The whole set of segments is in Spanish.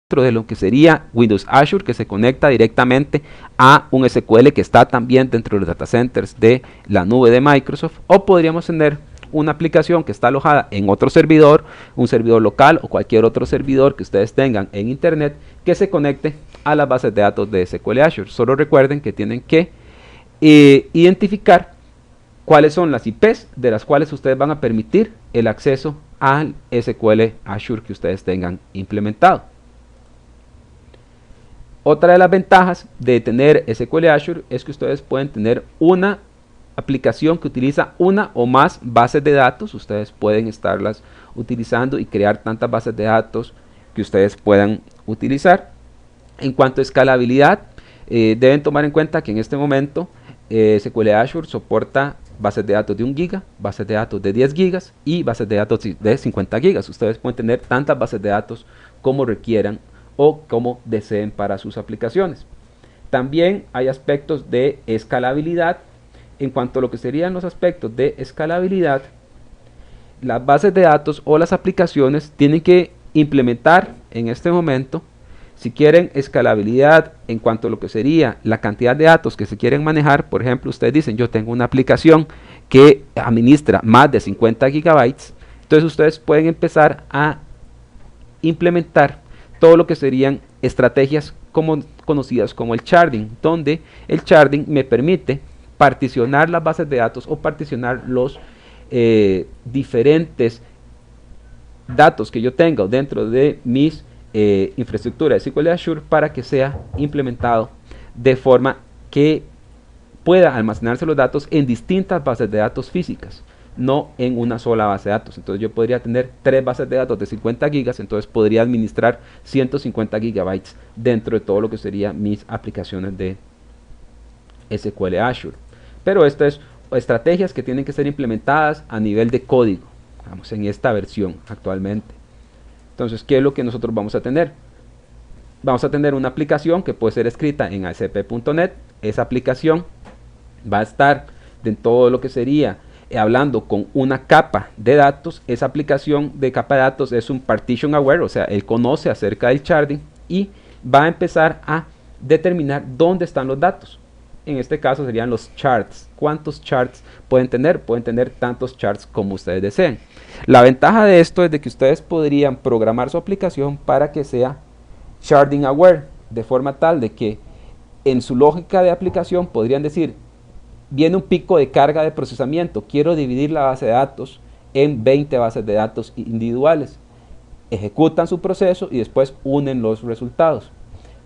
de lo que sería Windows Azure, que se conecta directamente a un SQL que está también dentro de los data centers de la nube de Microsoft, o podríamos tener una aplicación que está alojada en otro servidor, un servidor local o cualquier otro servidor que ustedes tengan en internet que se conecte a las bases de datos de SQL Azure. Solo recuerden que tienen que identificar cuáles son las IPs de las cuales ustedes van a permitir el acceso al SQL Azure que ustedes tengan implementado. Otra de las ventajas de tener SQL Azure es que ustedes pueden tener una aplicación que utiliza una o más bases de datos. Ustedes pueden estarlas utilizando y crear tantas bases de datos que ustedes puedan utilizar. En cuanto a escalabilidad, deben tomar en cuenta que en este momento SQL Azure soporta bases de datos de 1 giga, bases de datos de 10 gigas y bases de datos de 50 gigas. Ustedes pueden tener tantas bases de datos como requieran o como deseen para sus aplicaciones. También hay aspectos de escalabilidad. En cuanto a lo que serían los aspectos de escalabilidad, las bases de datos o las aplicaciones tienen que implementar en este momento, si quieren escalabilidad en cuanto a lo que sería la cantidad de datos que se quieren manejar. Por ejemplo, ustedes dicen, yo tengo una aplicación que administra más de 50 gigabytes, entonces ustedes pueden empezar a implementar todo lo que serían estrategias conocidas como el sharding, donde el sharding me permite particionar las bases de datos o particionar los diferentes datos que yo tenga dentro de mis infraestructuras de SQL Azure para que sea implementado de forma que pueda almacenarse los datos en distintas bases de datos físicas, no en una sola base de datos. Entonces yo podría tener 3 bases de datos de 50 gigas, entonces podría administrar 150 gigabytes dentro de todo lo que serían mis aplicaciones de SQL Azure. Pero estas estrategias que tienen que ser implementadas a nivel de código, vamos, en esta versión actualmente. Entonces, ¿qué es lo que nosotros vamos a tener? Vamos a tener una aplicación que puede ser escrita en ASP.NET. Esa aplicación va a estar de todo lo que sería hablando con una capa de datos. Esa aplicación de capa de datos es un partition aware, o sea, él conoce acerca del sharding y va a empezar a determinar dónde están los datos. En este caso serían los charts. ¿Cuántos charts pueden tener? Pueden tener tantos charts como ustedes deseen. La ventaja de esto es de que ustedes podrían programar su aplicación para que sea sharding aware, de forma tal de que en su lógica de aplicación podrían decir, viene un pico de carga de procesamiento, quiero dividir la base de datos en 20 bases de datos individuales. Ejecutan su proceso y después unen los resultados.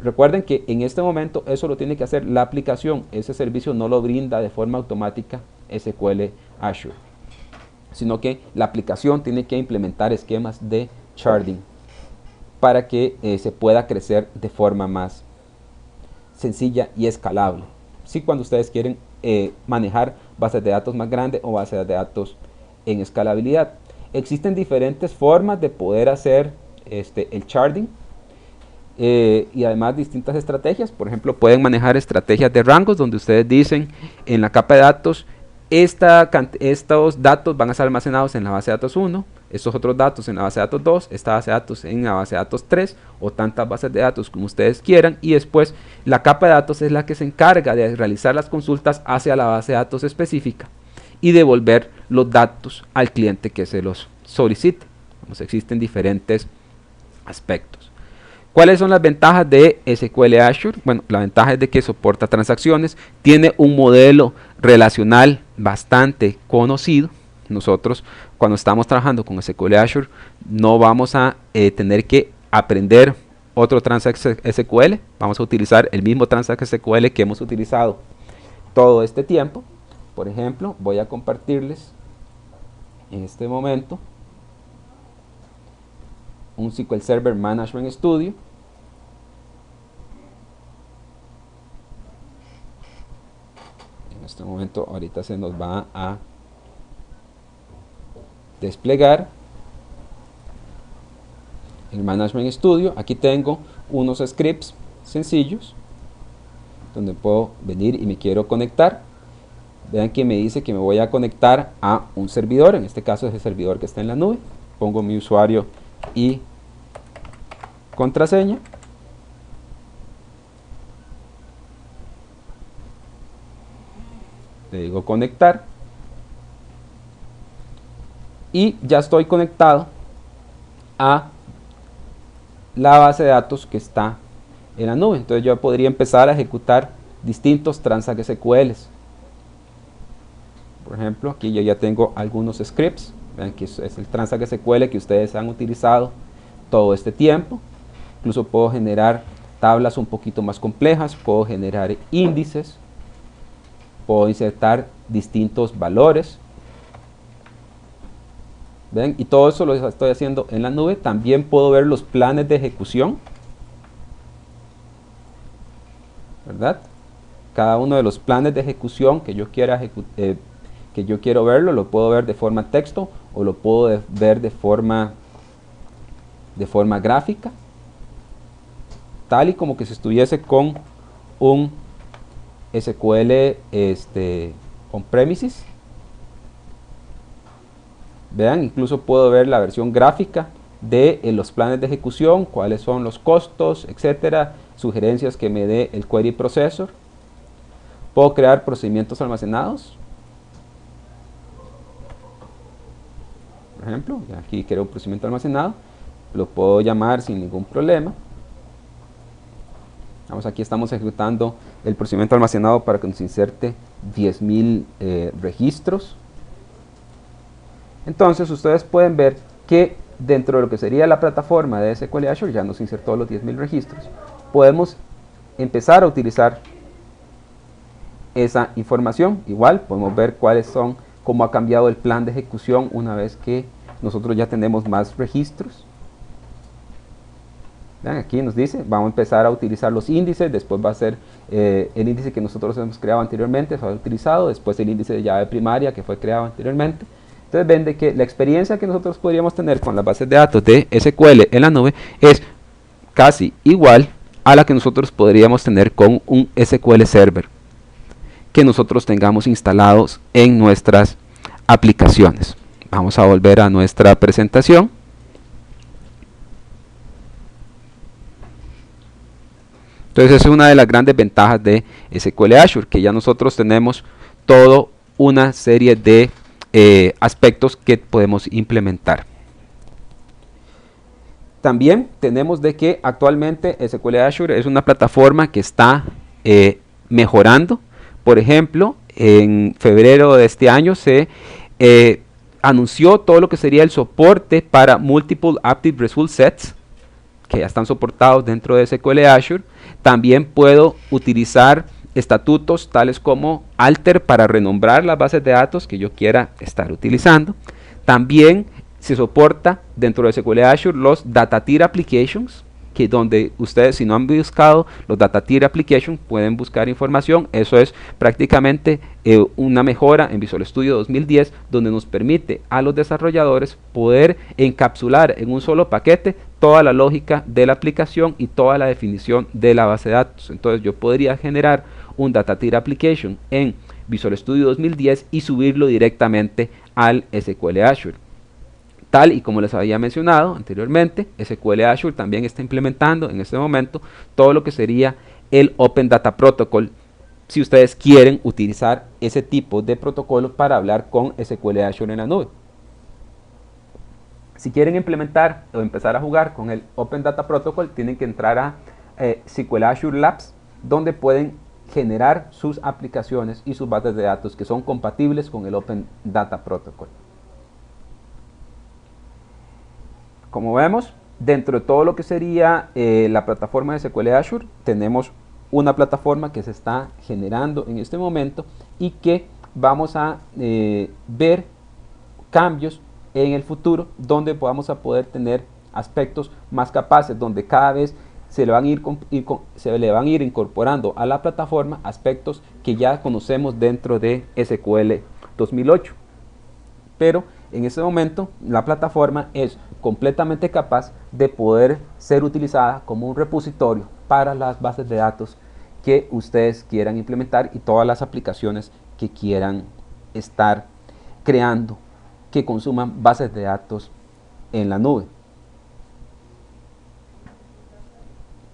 Recuerden que en este momento eso lo tiene que hacer la aplicación, ese servicio no lo brinda de forma automática SQL Azure, sino que la aplicación tiene que implementar esquemas de sharding para que se pueda crecer de forma más sencilla y escalable. Sí, cuando ustedes quieren manejar bases de datos más grandes o bases de datos en escalabilidad. Existen diferentes formas de poder hacer el sharding. Y además distintas estrategias. Por ejemplo, pueden manejar estrategias de rangos donde ustedes dicen en la capa de datos estos datos van a ser almacenados en la base de datos 1, estos otros datos en la base de datos 2, esta base de datos en la base de datos 3 o tantas bases de datos como ustedes quieran, y después la capa de datos es la que se encarga de realizar las consultas hacia la base de datos específica y devolver los datos al cliente que se los solicite. Pues existen diferentes aspectos. ¿Cuáles son las ventajas de SQL Azure? Bueno, la ventaja es de que soporta transacciones, tiene un modelo relacional bastante conocido. Nosotros cuando estamos trabajando con SQL Azure no vamos a tener que aprender otro Transact SQL, vamos a utilizar el mismo Transact SQL que hemos utilizado todo este tiempo. Por ejemplo, voy a compartirles en este momento un SQL Server Management Studio. En este momento ahorita se nos va a desplegar el Management Studio. Aquí tengo unos scripts sencillos donde puedo venir y me quiero conectar. Vean que me dice que me voy a conectar a un servidor, en este caso es el servidor que está en la nube. Pongo mi usuario y contraseña. Le digo conectar. Y ya estoy conectado a la base de datos que está en la nube. Entonces yo podría empezar a ejecutar distintos Transact SQLs. Por ejemplo, aquí yo ya tengo algunos scripts. Vean que es el Transact SQL que ustedes han utilizado todo este tiempo. Incluso puedo generar tablas un poquito más complejas, puedo generar índices, puedo insertar distintos valores. ¿Ven? Y todo eso lo estoy haciendo en la nube. También puedo ver los planes de ejecución, ¿verdad? Cada uno de los planes de ejecución que yo quiera que yo quiero verlo, lo puedo ver de forma texto o lo puedo ver de forma gráfica, tal y como que si estuviese con un SQL on-premises. Vean, incluso puedo ver la versión gráfica de los planes de ejecución, cuáles son los costos, etcétera, sugerencias que me dé el query processor. Puedo crear procedimientos almacenados. Por ejemplo, aquí creo un procedimiento almacenado, lo puedo llamar sin ningún problema. Vamos, aquí estamos ejecutando el procedimiento almacenado para que nos inserte 10.000 registros. Entonces ustedes pueden ver que dentro de lo que sería la plataforma de SQL Azure ya nos insertó los 10.000 registros. Podemos empezar a utilizar esa información. Igual podemos ver cómo ha cambiado el plan de ejecución una vez que nosotros ya tenemos más registros. Vean, aquí nos dice, vamos a empezar a utilizar los índices, después va a ser el índice que nosotros hemos creado anteriormente, se ha utilizado, después el índice de llave primaria que fue creado anteriormente. Entonces ven de que la experiencia que nosotros podríamos tener con las bases de datos de SQL en la nube es casi igual a la que nosotros podríamos tener con un SQL Server que nosotros tengamos instalados en nuestras aplicaciones. Vamos a volver a nuestra presentación. Entonces esa es una de las grandes ventajas de SQL Azure, que ya nosotros tenemos toda una serie de aspectos que podemos implementar. También tenemos de que actualmente SQL Azure es una plataforma que está mejorando. Por ejemplo, en febrero de este año se anunció todo lo que sería el soporte para Multiple Active Result Sets, que ya están soportados dentro de SQL Azure. También puedo utilizar estatutos tales como alter para renombrar las bases de datos que yo quiera estar utilizando. También se soporta dentro de SQL Azure los Data Tier Applications, que donde ustedes, si no han buscado los Data Tier Applications, pueden buscar información. Eso es prácticamente una mejora en Visual Studio 2010, donde nos permite a los desarrolladores poder encapsular en un solo paquete toda la lógica de la aplicación y toda la definición de la base de datos. Entonces yo podría generar un Data Tier Application en Visual Studio 2010 y subirlo directamente al SQL Azure. Tal y como les había mencionado anteriormente, SQL Azure también está implementando en este momento todo lo que sería el Open Data Protocol, si ustedes quieren utilizar ese tipo de protocolo para hablar con SQL Azure en la nube. Si quieren implementar o empezar a jugar con el Open Data Protocol, tienen que entrar a SQL Azure Labs, donde pueden generar sus aplicaciones y sus bases de datos que son compatibles con el Open Data Protocol. Como vemos, dentro de todo lo que sería la plataforma de SQL Azure, tenemos una plataforma que se está generando en este momento y que vamos a ver cambios en el futuro, donde vamos a poder tener aspectos más capaces, donde cada vez se le van a ir incorporando a la plataforma aspectos que ya conocemos dentro de SQL 2008. Pero en este momento la plataforma es completamente capaz de poder ser utilizada como un repositorio para las bases de datos que ustedes quieran implementar y todas las aplicaciones que quieran estar creando que consuman bases de datos en la nube.